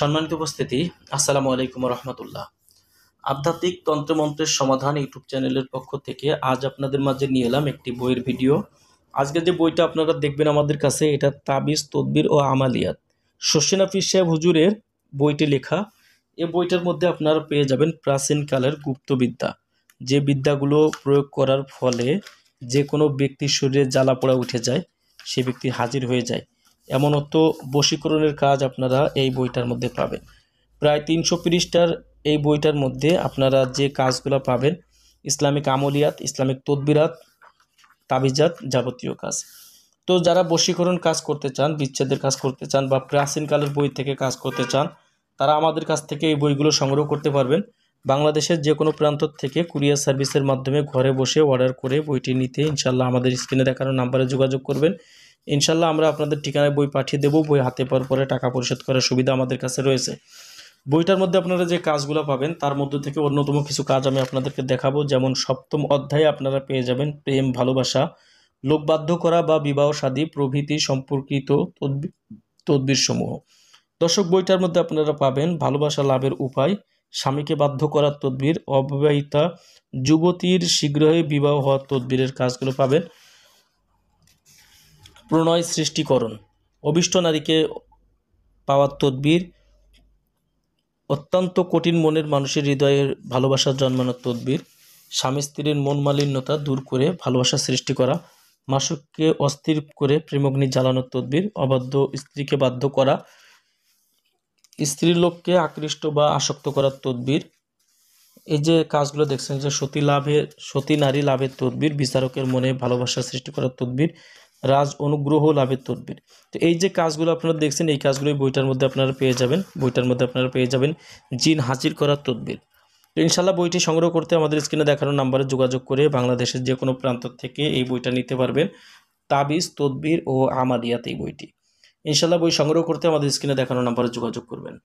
সম্মানিত উপস্থিতি, আসসালামু আলাইকুম রহমতুল্লাহ। আধ্যাত্মিক তন্ত্রমন্ত্রের সমাধান ইউটিউব চ্যানেলের পক্ষ থেকে আজ আপনাদের মাঝে নিয়ে এলাম একটি বইয়ের ভিডিও। আজকে যে বইটা আপনারা দেখবেন আমাদের কাছে, এটা তাবিজ তদবির ও আমালিয়াত শশীন হাফিজ সাহেব হুজুরের বইটি লেখা। এই বইটার মধ্যে আপনারা পেয়ে যাবেন প্রাচীনকালের গুপ্তবিদ্যা, যে বিদ্যাগুলো প্রয়োগ করার ফলে যে কোনো ব্যক্তির শরীরে জ্বালা পোড়া উঠে যায়, সে ব্যক্তি হাজির হয়ে যায়। এমনত বশীকরণের কাজ আপনারা এই বইটার মধ্যে পাবেন। প্রায় ৩০০ পৃষ্ঠার এই বইটার মধ্যে আপনারা যে কাজগুলো পাবেন, ইসলামিক আমলিয়াত, ইসলামিক তদবিরাত, তাবিজাত, যাবতীয় কাজ। তো যারা বশীকরণ কাজ করতে চান, বিচ্ছেদের কাজ করতে চান বা প্রাচীনকালের বই থেকে কাজ করতে চান, তারা আমাদের কাছ থেকে এই বইগুলো সংগ্রহ করতে পারবেন। বাংলাদেশের যে কোনো প্রান্ত থেকে কুরিয়ার সার্ভিসের মাধ্যমে ঘরে বসে অর্ডার করে বইটি নিতে ইনশাল্লাহ আমাদের স্ক্রিনে দেখানো নাম্বারে যোগাযোগ করবেন। ইনশাল্লাহ আমরা আপনাদের ঠিকানায় বই পাঠিয়ে দেবো। বই হাতে পাওয়ার পরে টাকা পরিশোধ করার সুবিধা আমাদের কাছে রয়েছে। বইটার মধ্যে আপনারা যে কাজগুলো পাবেন তার মধ্যে থেকে অন্যতম কিছু কাজ আমি আপনাদেরকে দেখাবো। যেমন ৭ম অধ্যায়ে আপনারা পেয়ে যাবেন প্রেম, ভালোবাসা, লোকবাধ্য করা বা বিবাহ শাদী প্রভৃতি সম্পর্কিত তদবির সমূহ। দর্শক, বইটার মধ্যে আপনারা পাবেন ভালোবাসা লাভের উপায়, স্বামীকে বাধ্য করার তদবির, অবিবাহিতা যুবতীর শীঘ্রই বিবাহ হওয়ার তদবিরের কাজগুলো পাবেন, প্রণয় সৃষ্টিকরণ, অভিষ্ট নারীকে পাওয়ার তদবির, অত্যন্ত কঠিন মনের মানুষের হৃদয়ের ভালোবাসার জন্মানোর তদবির, স্বামী স্ত্রীর মন মালিন্যতা দূর করে ভালোবাসা সৃষ্টি করা, মাসুককে অস্থির করে প্রেমগ্নি জ্বালানোর তদবির, অবাধ্য স্ত্রীকে বাধ্য করা, স্ত্রীর লোককে আকৃষ্ট বা আসক্ত করার তদবির। এই যে কাজগুলো দেখছেন, যে সতী নারী লাভের তদবির, বিচারকের মনে ভালোবাসা সৃষ্টি করার তদবির, রাজ অনুগ্রহ লাভের তদবির। তো এই যে কাজগুলো আপনারা দেখছেন, এই কাজগুলোই বইটার মধ্যে আপনারা পেয়ে যাবেন। বইটার মধ্যে আপনারা পেয়ে যাবেন জিন হাজির করার তদবির। তো ইনশাল্লাহ বইটি সংগ্রহ করতে আমাদের স্ক্রিনে দেখানো নাম্বারে যোগাযোগ করে বাংলাদেশের যে কোনো প্রান্ত থেকে এই বইটা নিতে পারবেন। তাবিজ, তদবির ও আমালিয়াত এই বইটি। ইনশাল্লাহ বই সংগ্রহ করতে আমাদের স্ক্রিনে দেখানো নাম্বারে যোগাযোগ করবেন।